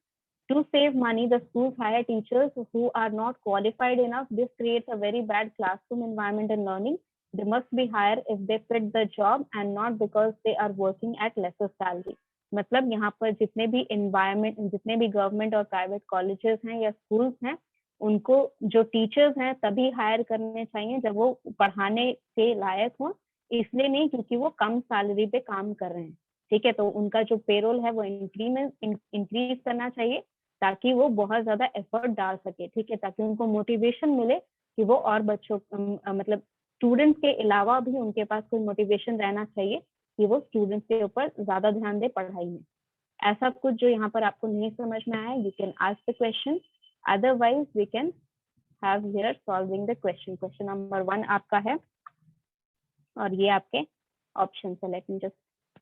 To save money, the schools hire teachers who are not qualified enough. This creates a very bad classroom environment and learning. They must be hired if they fit the job and not because they are working at lesser salary. मतलब यहाँ पर जितने भी environment, जितने भी गवर्नमेंट और प्राइवेट कॉलेजेस हैं या स्कूल्स हैं, उनको जो टीचर्स हैं तभी हायर करने चाहिए जब वो पढ़ाने के लायक हो, इसलिए नहीं क्योंकि वो कम सैलरी पे काम कर रहे हैं, ठीक है। तो उनका जो पेरोल है वो इंक्रीज करना चाहिए ताकि वो बहुत ज्यादा एफर्ट डाल सके, ठीक है, ताकि उनको मोटिवेशन मिले कि वो और बच्चों मतलब स्टूडेंट्स के अलावा भी उनके पास कोई मोटिवेशन रहना चाहिए कि वो स्टूडेंट्स के ऊपर ज्यादा ध्यान दे पढ़ाई में। ऐसा कुछ जो यहाँ पर आपको नहीं समझ में आया, you can ask the question, otherwise we can have here solving the question. Question number 1 आपका है और ये आपके ऑप्शन है। Let me just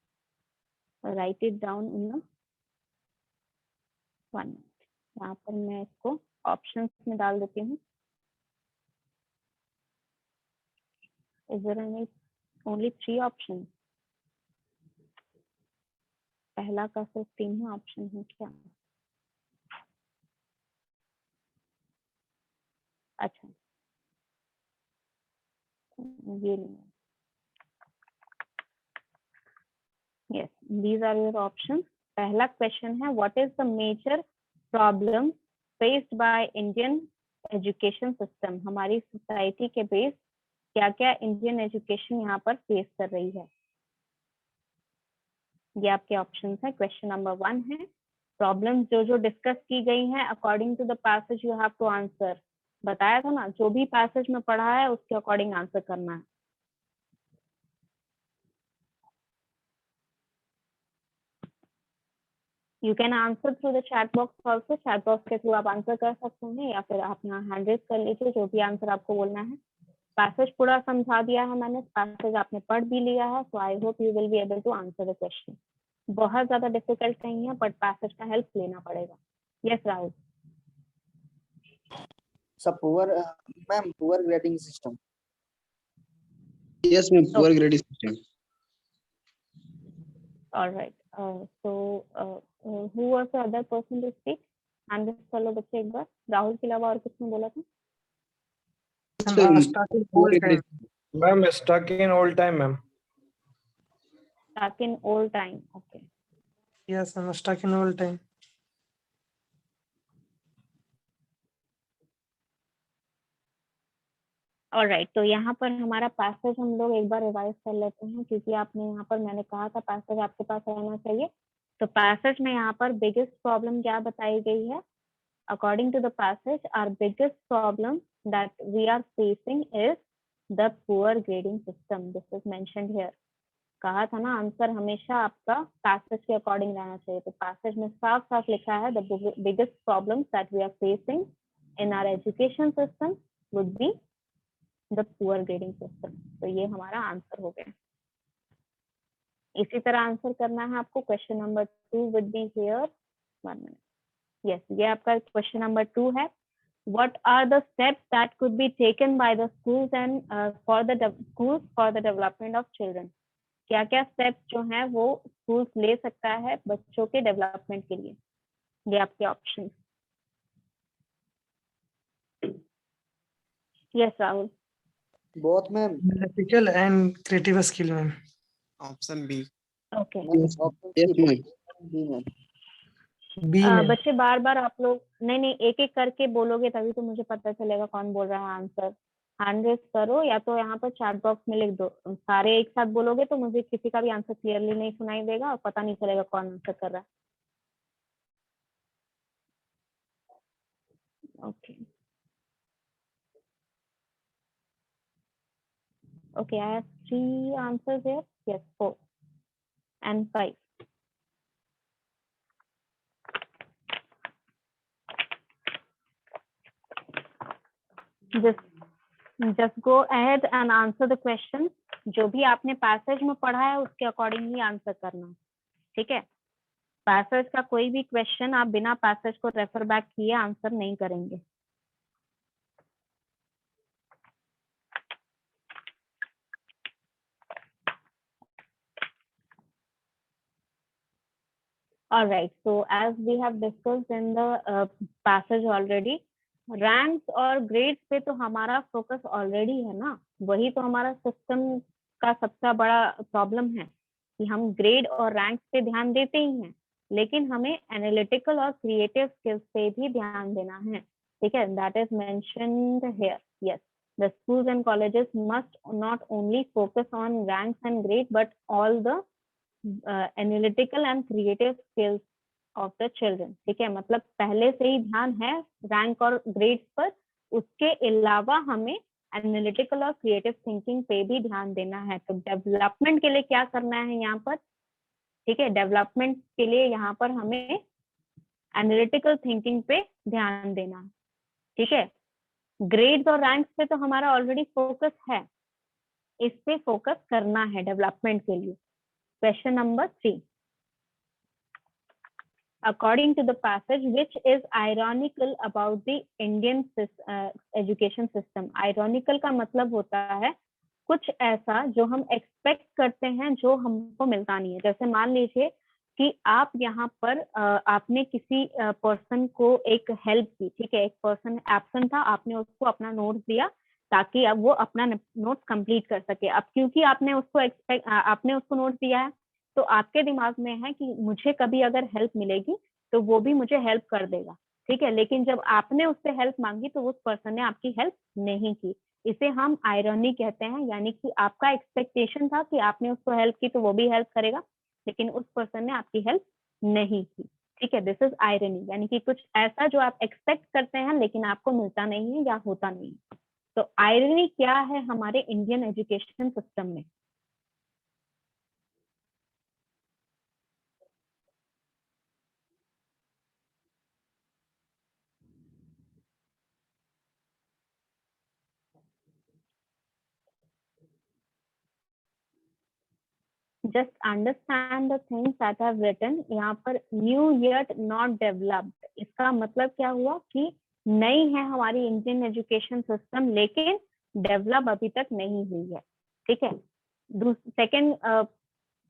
write it down in the 1 minute. यहाँ पर मैं इसको ऑप्शंस में डाल देती हूँ। Is there only 3 options? पहला का सिर्फ 3 ही ऑप्शन है क्या? अच्छा, ये नहीं। Yes, these are your options. पहला क्वेश्चन है, what is the major problem faced by Indian education system? हमारी सोसाइटी के बेस क्या क्या इंडियन एजुकेशन यहाँ पर फेस कर रही है। ये आपके ऑप्शंस है। क्वेश्चन नंबर 1 है, प्रॉब्लम्स जो जो डिस्कस की गई हैं according to the passage you have to answer. बताया था ना, जो भी पैसेज में पढ़ा है उसके अकॉर्डिंग आंसर करना है। You can answer through the chat box also, chat box के थ्रू आप आंसर कर सकते हैं, या फिर आप यहाँ हैंड रेज कर लीजिए जो भी आंसर आपको बोलना है। पैसेज पूरा समझा दिया है मैंने, पैसेज आपने पढ़ भी लिया है, so I hope you will be able to answer the question. बहुत ज्यादा डिफिकल्ट नहीं है, बट पैसेज का हेल्प लेना पड़ेगा। Yes Rahul. Ma'am poor grading system. Yes, ma'am. Poor grading system. All right. Who was the other person to speak? And this follow बच्चे एक बार, राहुल के अलावा और किसने बोला था? Stuck in old time. Ma'am, stuck in old time, ma'am. Stuck in old time. Okay. Yes, I'm stuck in old time. Alright, तो यहाँ पर हमारा पैसेज हम लोग एक बार रिवाइज कर लेते हैं, क्योंकि आपने यहाँ पर, मैंने कहा था पैसेज आपके पास रहना चाहिए। तो पैसेज में यहाँ पर बिगेस्ट प्रॉब्लम क्या बताई गई है? According to the passage, our biggest problem that we are facing is the poor grading system. This is mentioned here. कहा था ना, आंसर हमेशा आपका पैसेज के अकॉर्डिंग रहना चाहिए। तो पैसेज में साफ साफ लिखा है, the biggest problem that we are facing in our education system would be the poor grading system. तो ये हमारा आंसर हो गया। इसी तरह आंसर करना है आपको। Question number 2 would be here. 1 minute. Yes, ये आपका क्वेश्चन नंबर 2 है। What are the steps that could be taken by the schools and for the schools for the development of children? क्या क्या स्टेप्स जो हैं वो स्कूल्स ले सकता है बच्चों के डेवलपमेंट के लिए? ये आपके option. Yes Rahul. Both ma'am. Analytical and creative skill, ma'am. Option B. Okay. Yes, ma'am. B, ma'am. बच्चे बार बार आप लोग नहीं एक एक करके बोलोगे तभी तो मुझे पता चलेगा कौन बोल रहा है आंसर। हैंड रेज करो या तो यहाँ पर चैट बॉक्स में लिख दो। सारे एक साथ बोलोगे तो मुझे किसी का भी आंसर क्लियरली नहीं सुनाई देगा और पता नहीं चलेगा कौन आंसर कर रहा है। Okay okay, I have 3 answers here. Yes, 4 and 5. Just go ahead and answer the question. जो भी आपने पैसेज में पढ़ा है उसके अकॉर्डिंग ही आंसर करना, ठीक है? पैसेज का कोई भी क्वेश्चन आप बिना पैसेज को रेफर बैक किए आंसर नहीं करेंगे। All right, so as we have discussed in the passage already, ranks और ग्रेड्स पे तो हमारा फोकस ऑलरेडी है ना, वही तो हमारा सिस्टम का सबसे बड़ा प्रॉब्लम है कि हम ग्रेड और रैंक्स पे ध्यान देते ही हैं, लेकिन हमें एनालिटिकल और क्रिएटिव स्किल्स पे भी ध्यान देना है, ठीक है? That is mentioned here. Yes, the schools and colleges must not only focus on ranks and grade but all the analytical and creative skills of the children, ठीक है? मतलब पहले से ही ध्यान है रैंक और ग्रेड्स पर, उसके अलावा हमें एनालिटिकल और क्रिएटिव थिंकिंग पे भी ध्यान देना है। तो डेवलपमेंट के लिए क्या करना है यहाँ पर, ठीक है? डेवलपमेंट के लिए यहाँ पर हमें एनालिटिकल थिंकिंग पे ध्यान देना है, ठीक है? ग्रेड्स और रैंक्स पे तो हमारा ऑलरेडी फोकस है, इस पे फोकस करना है डेवलपमेंट के लिए। Question number 3, according to the passage, which is ironical about the Indian education system? Ironical का मतलब होता है कुछ ऐसा जो हम एक्सपेक्ट करते हैं जो हमको मिलता नहीं है। जैसे मान लीजिए कि आप यहाँ पर आपने किसी पर्सन को एक हेल्प की, ठीक है? एक पर्सन एब्सेंट था, आपने उसको अपना नोट्स दिया ताकि अब वो अपना नोट्स कंप्लीट कर सके। अब क्योंकि आपने उसको नोट्स दिया है तो आपके दिमाग में है कि मुझे कभी अगर हेल्प मिलेगी तो वो भी मुझे हेल्प कर देगा, ठीक है, लेकिन जब आपने उससे हेल्प मांगी तो उस पर्सन ने आपकी हेल्प नहीं की। इसे हम आयरनी कहते हैं, यानी कि आपका एक्सपेक्टेशन था कि आपने उसको हेल्प की तो वो भी हेल्प करेगा, लेकिन उस पर्सन ने आपकी हेल्प नहीं की। ठीक है, दिस इज आयरनी, यानी कि कुछ ऐसा जो आप एक्सपेक्ट करते हैं लेकिन आपको मिलता नहीं है या होता नहीं है। तो आयरनी क्या है हमारे इंडियन एजुकेशन सिस्टम में? Just understand the things that have written. यहाँ पर न्यू येट नॉट डेवलप्ड, इसका मतलब क्या हुआ कि नई है हमारी इंडियन एजुकेशन सिस्टम लेकिन डेवलप अभी तक नहीं हुई है। ठीक है,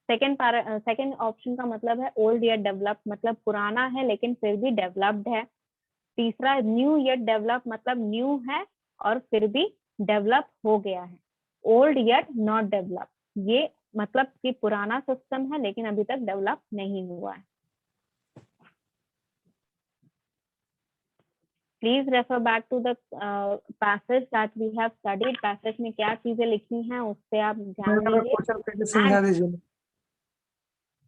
सेकंड ऑप्शन का मतलब है ओल्ड येट डेवलप, मतलब पुराना है लेकिन फिर भी डेवलप्ड है। तीसरा न्यू येट डेवलप, मतलब न्यू है और फिर भी डेवलप हो गया है। ओल्ड येट नॉट डेवलप, ये मतलब कि पुराना सिस्टम है लेकिन अभी तक डेवलप नहीं हुआ है। Please refer back to the passage that we have studied. Passage में क्या चीजें लिखी हैं उससे आप ध्यान मैम दीजिए। क्वेश्चन फिर से समझा दीजिए।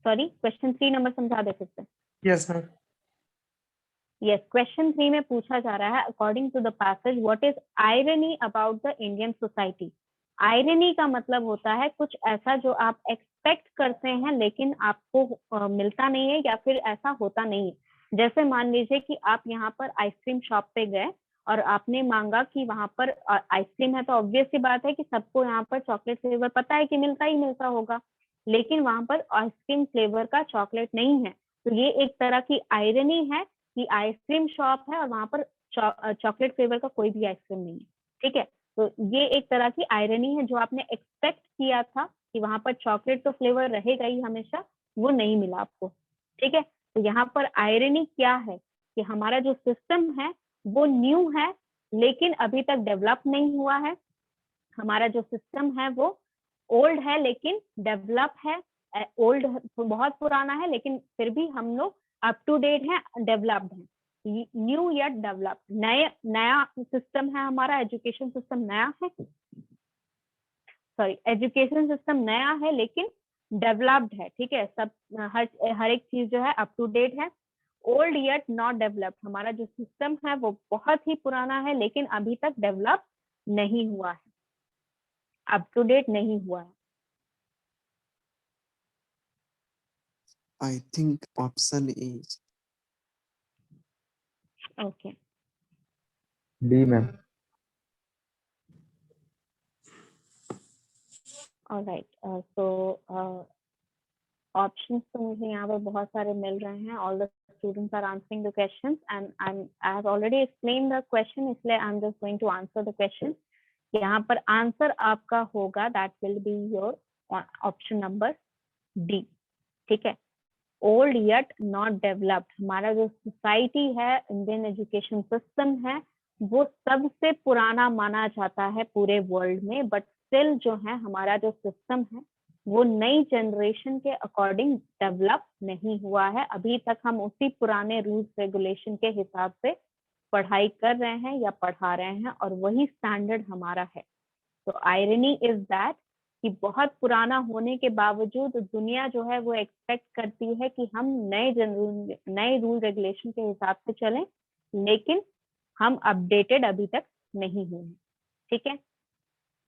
सॉरी, क्वेश्चन 3 नंबर समझा दे सकते हैं? Yes ma'am. यस, क्वेश्चन 3 में पूछा जा रहा है according to the passage what is irony about the Indian society. Irony का मतलब होता है कुछ ऐसा जो आप एक्सपेक्ट करते हैं लेकिन आपको मिलता नहीं है या फिर ऐसा होता नहीं है। जैसे मान लीजिए कि आप यहाँ पर आइसक्रीम शॉप पे गए और आपने मांगा कि वहां पर आइसक्रीम है, तो ऑब्वियस सी बात है कि सबको यहाँ पर चॉकलेट फ्लेवर पता है कि मिलता ही मिलता होगा, लेकिन वहां पर आइसक्रीम फ्लेवर का चॉकलेट नहीं है। तो ये एक तरह की आयरनी है कि आइसक्रीम शॉप है और वहां पर चॉकलेट फ्लेवर का कोई भी आइसक्रीम नहीं है। ठीक है, तो ये एक तरह की आयरनी है, जो आपने एक्सपेक्ट किया था कि वहां पर चॉकलेट तो फ्लेवर रहेगा ही हमेशा, वो नहीं मिला आपको। ठीक है, तो यहाँ पर आयरनी क्या है कि हमारा जो सिस्टम है वो न्यू है लेकिन अभी तक डेवलप नहीं हुआ है। हमारा जो सिस्टम है वो ओल्ड है लेकिन डेवलप है। ओल्ड बहुत पुराना है लेकिन फिर भी हम लोग अप टू डेट है, डेवलप्ड है। न्यू येट डेवलप्ड, नया सिस्टम है हमारा, एजुकेशन सिस्टम नया है, सॉरी एजुकेशन सिस्टम नया है लेकिन डेवलप्ड है। ठीक है, सब हर एक चीज जो है अप टू डेट है। ओल्ड येट नॉट डेवलप्ड, हमारा जो सिस्टम है वो बहुत ही पुराना है लेकिन अभी तक डेवलप नहीं हुआ है, अप टू डेट नहीं हुआ है। I think option is okay, D, ma'am. Alright, so options तो मुझे यहाँ पर बहुत सारे मिल रहे हैं। All the students are answering the questions and I have already explain the question, इसलिए I am just going to answer the question. यहाँ पर आंसर आपका होगा that will be your option number D. ठीक है, ओल्ड येट नॉट डेवलप्ड, हमारा जो सोसाइटी है, इंडियन एजुकेशन सिस्टम है, वो सबसे पुराना माना जाता है पूरे वर्ल्ड में, बट स्टिल जो है हमारा जो सिस्टम है वो नई जनरेशन के अकॉर्डिंग डेवलप नहीं हुआ है। अभी तक हम उसी पुराने रूल्स रेगुलेशन के हिसाब से पढ़ाई कर रहे हैं या पढ़ा रहे हैं और वही स्टैंडर्ड हमारा है। तो आयरनी इज दैट कि बहुत पुराना होने के बावजूद दुनिया जो है वो एक्सपेक्ट करती है कि हम नए रूल रेगुलेशन के हिसाब से चलें, लेकिन हम अपडेटेड अभी तक नहीं हुए हैं। ठीक है,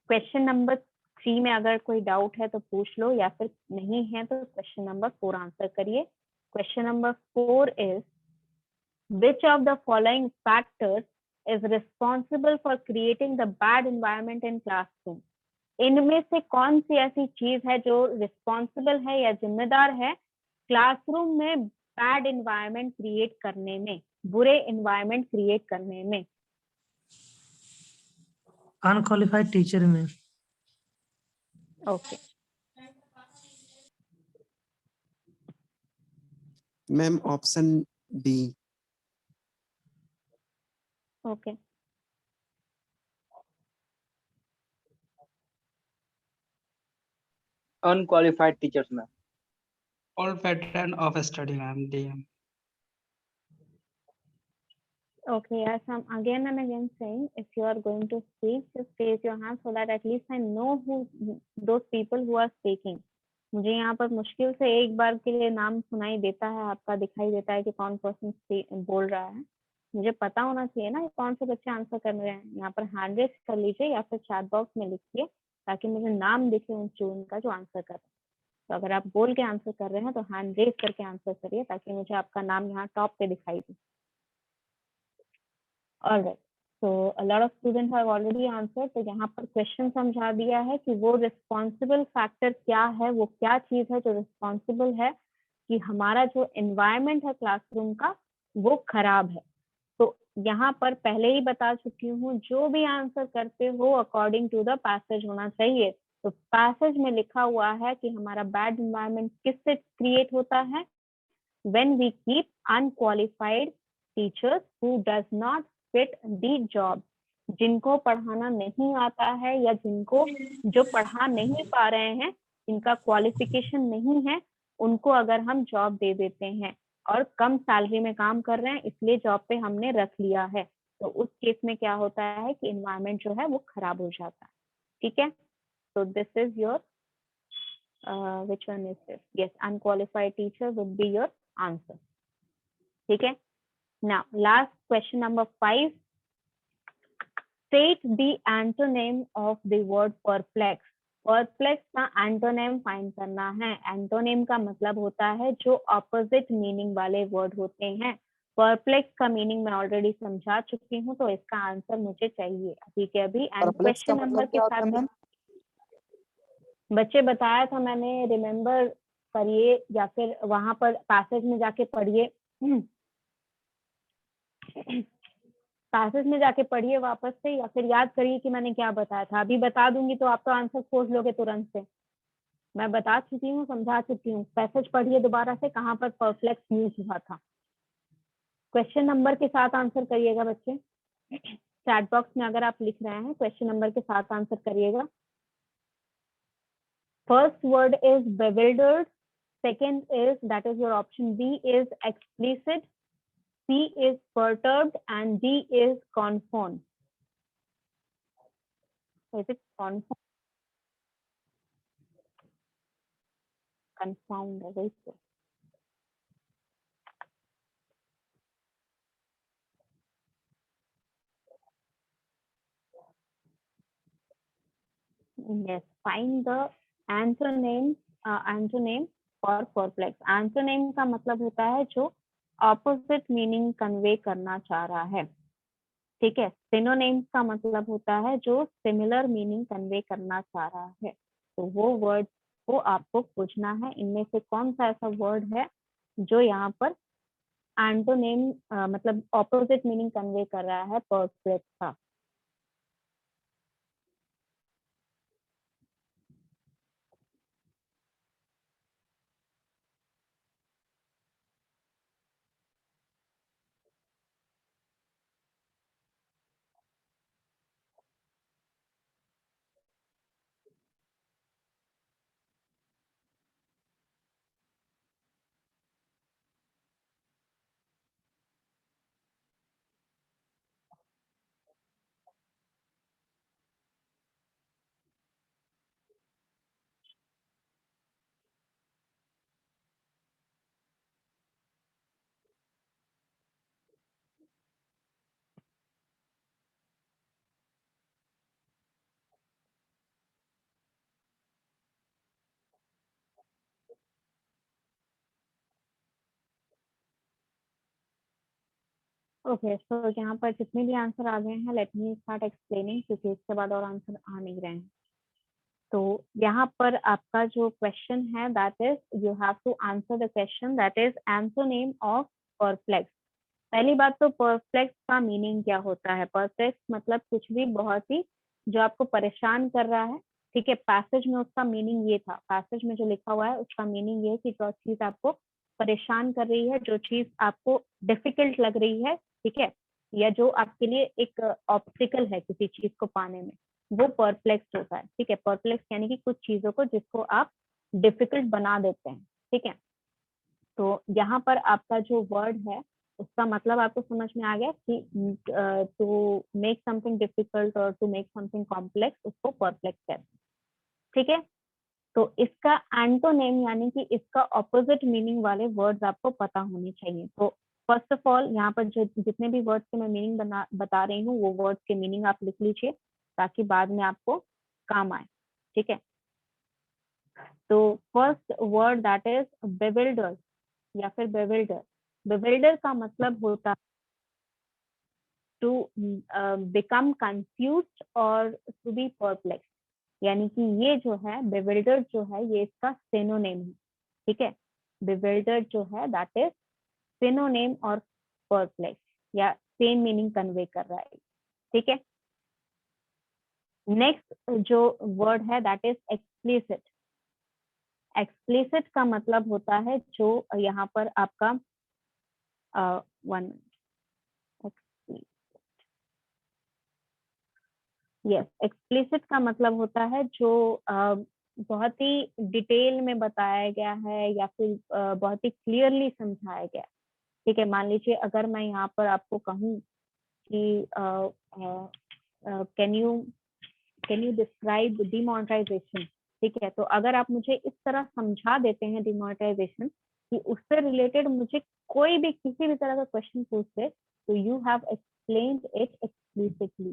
क्वेश्चन नंबर 3 में अगर कोई डाउट है तो पूछ लो, या फिर नहीं है तो क्वेश्चन नंबर 4 आंसर करिए। Question number 4 is which of the following factors is responsible for creating the bad environment in classroom। इनमें से कौन सी ऐसी चीज है जो रिस्पॉन्सिबल है या जिम्मेदार है क्लासरूम में बैड इन्वायरमेंट क्रिएट करने में, बुरे इन्वायरमेंट क्रिएट करने में? अनक्वालिफाइड टीचर में। Okay, ma'am option D. Okay, Unqualified teachers, ma'am. Old pattern of study, ma'am. DM. Okay, yes, I'm again saying, if you are going to speak, just raise your hand so that at least I know who those people who are speaking. मुझे यहाँ पर मुश्किल से एक बार के लिए नाम सुनाई देता है, आपका दिखाई देता है कि कौन पर्सन बोल रहा है. मुझे पता होना चाहिए ना कौन से बच्चे आंसर कर रहे हैं. यहाँ पर हैंड रेस कर लीजिए या फिर चैट बॉक्स में लिखिए ताकि मुझे नाम दिखे उन स्टूडेंट का जो आंसर कर रहे हैं. तो अगर आप बोल के आंसर कर रहे हैं तो हैंड रेस करके आंसर करिए ताकि मुझे आपका नाम यहाँ टॉप पे दिखाई दे. All right. So a lot of students have already answered. तो यहाँ पर क्वेश्चन समझा दिया है कि वो रिस्पॉन्सिबल फैक्टर क्या है, वो क्या चीज है जो रिस्पॉन्सिबल है कि हमारा जो एनवायरनमेंट है क्लासरूम का वो खराब है. तो यहाँ पर पहले ही बता चुकी हूँ, जो भी आंसर करते हो अकॉर्डिंग टू द पैसेज होना चाहिए. तो पैसेज में लिखा हुआ है कि हमारा बैड एनवायरनमेंट किससे क्रिएट होता है, when we keep unqualified teachers who does not fit the job. जिनको पढ़ाना नहीं आता है या जिनको जो पढ़ा नहीं पा रहे हैं, जिनका क्वालिफिकेशन नहीं है, उनको अगर हम जॉब दे देते हैं और कम सैलरी में काम कर रहे हैं इसलिए जॉब पे हमने रख लिया है, तो उस केस में क्या होता है कि एनवायरनमेंट जो है वो खराब हो जाता है. ठीक है. तो this is your which one is this? Yes, unqualified teacher would be your answer. ठीक है. Now last question number 5. State the antonym of the word perplex. Perplex का एंटोनेम फाइंड करना है. एंटोनेम का मतलब होता है जो ऑपोजिट मीनिंग वाले वर्ड होते हैं. परप्लेक्स का मीनिंग मैं ऑलरेडी समझा चुकी हूँ, तो इसका आंसर मुझे चाहिए अभी के अभी. एंड परप्लेक्स का क्वेश्चन नंबर मतलब के क्या होता है साथ मैम? बच्चे बताया था मैंने, रिमेम्बर करिए या फिर वहां पर पैसेज में जाके पढ़िए. पैसेज में जाके पढ़िए वापस से या फिर याद करिए कि मैंने क्या बताया था. अभी बता दूंगी तो आप तो आंसर खोज लोगे तुरंत से. मैं बता चुकी हूँ, समझा चुकी हूँ. पैसेज पढ़िए दोबारा से, कहाँ पर परप्लेक्स यूज हुआ था. क्वेश्चन नंबर के साथ आंसर करिएगा बच्चे. चैट बॉक्स में अगर आप लिख रहे हैं क्वेश्चन नंबर के साथ आंसर करिएगा. First word is bewildered. Second is, that is your option B, is explicit. C is perturbed and D is confound. Is it confound? Confound, right? Yes, find the antonym for perplex. Antonym का मतलब होता है जो opposite meaning convey करना चाह रहा है. ठीक है. Synonym का मतलब होता है जो similar meaning convey करना चाह रहा है. तो वो वर्ड को आपको खोजना है. इनमें से कौन सा ऐसा वर्ड है जो यहाँ पर एंटोनेम मतलब ऑपोजिट मीनिंग कन्वे कर रहा है परप्लेक्स का. ओके, सो यहाँ पर जितने भी आंसर आ गए हैं, लेट मी स्टार्ट एक्सप्लेनिंग, क्योंकि इसके बाद और आंसर आ नहीं रहे हैं. तो यहाँ पर आपका जो क्वेश्चन है that is you have to answer the question that is antonym of perplex. पहली बात तो परप्लेक्स का मीनिंग क्या होता है. परप्लेक्स मतलब कुछ भी बहुत ही जो आपको परेशान कर रहा है. ठीक है. पैसेज में उसका मीनिंग ये था, पैसेज में जो लिखा हुआ है उसका मीनिंग ये है कि जो चीज आपको परेशान कर रही है, जो चीज आपको डिफिकल्ट लग रही है, ठीक है, या जो आपके लिए एक ऑब्स्टिकल है किसी चीज को पाने में, वो परप्लेक्स होता है. ठीक है. परप्लेक्स यानी कि कुछ चीजों को जिसको आप डिफिकल्ट बना देते हैं. ठीक है. तो यहाँ पर आपका जो वर्ड है उसका मतलब आपको समझ में आ गया कि टू मेक समथिंग डिफिकल्ट और टू मेक समथिंग कॉम्प्लेक्स उसको परप्लेक्स कहते हैं। ठीक है, तो इसका एंटोनेम यानी कि इसका ऑपोजिट मीनिंग वाले वर्ड्स आपको पता होने चाहिए। तो फर्स्ट ऑफ ऑल यहाँ पर जो जितने भी वर्ड्स के मैं मीनिंग बता रही हूँ वो वर्ड्स के मीनिंग आप लिख लीजिए ताकि बाद में आपको काम आए। ठीक है, तो फर्स्ट वर्ड दैट इज बेविल्डर या फिर बेविल्डर। बेविल्डर का मतलब होता है टू बिकम कंफ्यूज्ड और टू बी परप्लेक्स, यानी कि ये जो है बेविल्डर जो है ये इसका सिनोनिम है। ठीक है, बेविल्डर जो है दैट इज सिनोनिम और परप्लेक्स या सेम मीनिंग कन्वे कर रहा है। ठीक है, नेक्स्ट जो वर्ड है दैट इज एक्सप्लिसिट। एक्सप्लिसिट का मतलब होता है जो यहाँ पर आपका वन यस, एक्सप्लिसिट का मतलब होता है जो बहुत ही डिटेल में बताया गया है या फिर बहुत ही क्लियरली समझाया गया है। ठीक है, मान लीजिए अगर मैं यहाँ पर आपको कहूँ कि कैन यू डिस्क्राइब डिमोनेटाइजेशन। ठीक है, तो अगर आप मुझे इस तरह समझा देते हैं डिमोनेटाइजेशन कि उससे रिलेटेड मुझे कोई भी किसी भी तरह का क्वेश्चन पूछ दे तो you have explained it explicitly.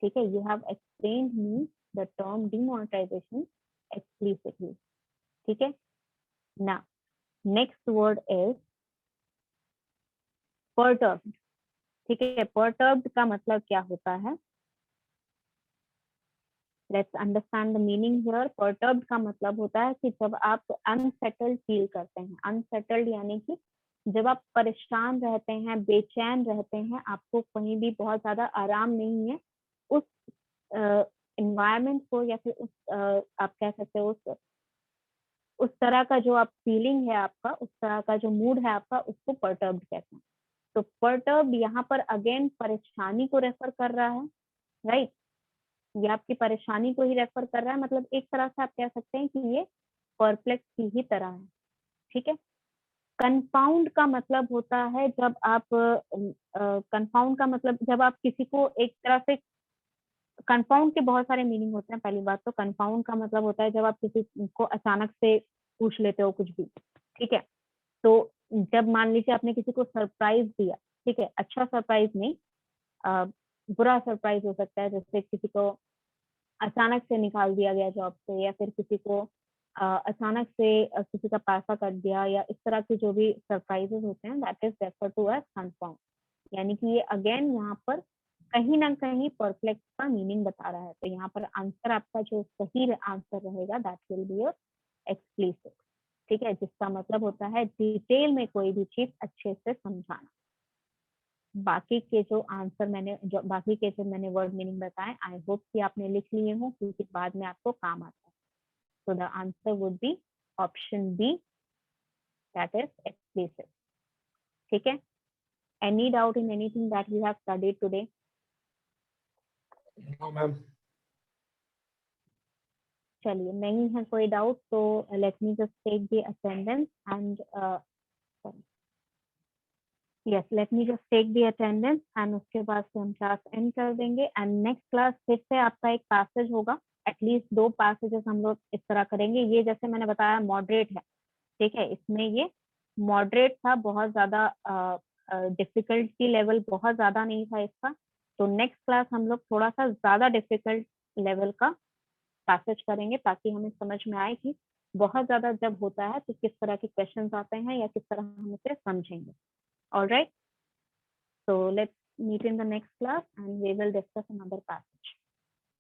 ठीक है, you have explained me the term demonetisation explicitly. ठीक है, ना नेक्स्ट वर्ड इज perturbed। ठीक है, perturbed का मतलब क्या होता है, let's understand the meaning here. perturbed का मतलब होता है कि जब आप अनसेटल्ड फील करते हैं। अनसेटल्ड यानी कि जब आप परेशान रहते हैं, बेचैन रहते हैं, आपको कहीं भी बहुत ज्यादा आराम नहीं है, उस एनवायरनमेंट को या फिर उस आप कह सकते हो उस तरह का जो आप फीलिंग है आपका, उस तरह का जो मूड है आपका, उसको perturbed कहते हैं। तो perturbed यहाँ पर अगेन परेशानी को रेफर कर रहा है, राइट। ये आपकी परेशानी को ही रेफर कर रहा है, मतलब एक तरह से आप कह सकते हैं कि ये परप्लेक्स की ही तरह है। ठीक है, कंपाउंड का मतलब होता है जब आप कंपाउंड का मतलब जब आप किसी को एक तरह से, कंपाउंड के बहुत सारे मीनिंग होते हैं। पहली बात तो कंपाउंड का मतलब होता है जब आप किसी को अचानक से पूछ लेते हो कुछ भी। ठीक है, तो जब मान लीजिए आपने किसी को सरप्राइज दिया, ठीक है, अच्छा सरप्राइज नहीं, बुरा सरप्राइज हो सकता है, जैसे किसी को अचानक से निकाल दिया गया जॉब से या फिर किसी को अचानक से किसी का पैसा कट दिया या इस तरह के जो भी सरप्राइजेस होते हैं that is refer to as compound. यानी कि ये अगेन यहाँ पर कहीं ना कहीं परप्लेक्स का मीनिंग बता रहा है। तो यहाँ पर आंसर आपका जो सही आंसर रहेगा that will be your explicit. ठीक है, जिसका मतलब होता है डिटेल में कोई भी चीज अच्छे से समझाना। बाकी के जो आंसर बाकी के जो मैंने वर्ड मीनिंग बताए आई होप कि आपने लिख लिए हो क्योंकि बाद में आपको काम आता है। So the answer would be option B that is explicit. ठीक है, any doubt in anything that we have studied today? No, ma'am. चलिए, नहीं है कोई डाउट तो let me just take the attendance and yes let me just take the attendance and उसके बाद से हम क्लास एंड कर देंगे। एंड नेक्स्ट क्लास फिर से आपका एक पैसेज होगा, एटलीस्ट 2 पैसेजेस हम लोग इस तरह करेंगे। ये जैसे मैंने बताया मॉडरेट है। ठीक है, इसमें ये मॉडरेट था, बहुत ज्यादा डिफिकल्टी लेवल बहुत ज्यादा नहीं था इसका। तो नेक्स्ट क्लास हम लोग थोड़ा सा ज्यादा डिफिकल्ट लेवल का पैसेज करेंगे ताकि हमें समझ में आए कि बहुत ज्यादा जब होता है तो किस तरह के क्वेश्चंस आते हैं या किस तरह हम उसे समझेंगे। Alright, so let's meet in the next class and we will discuss another passage.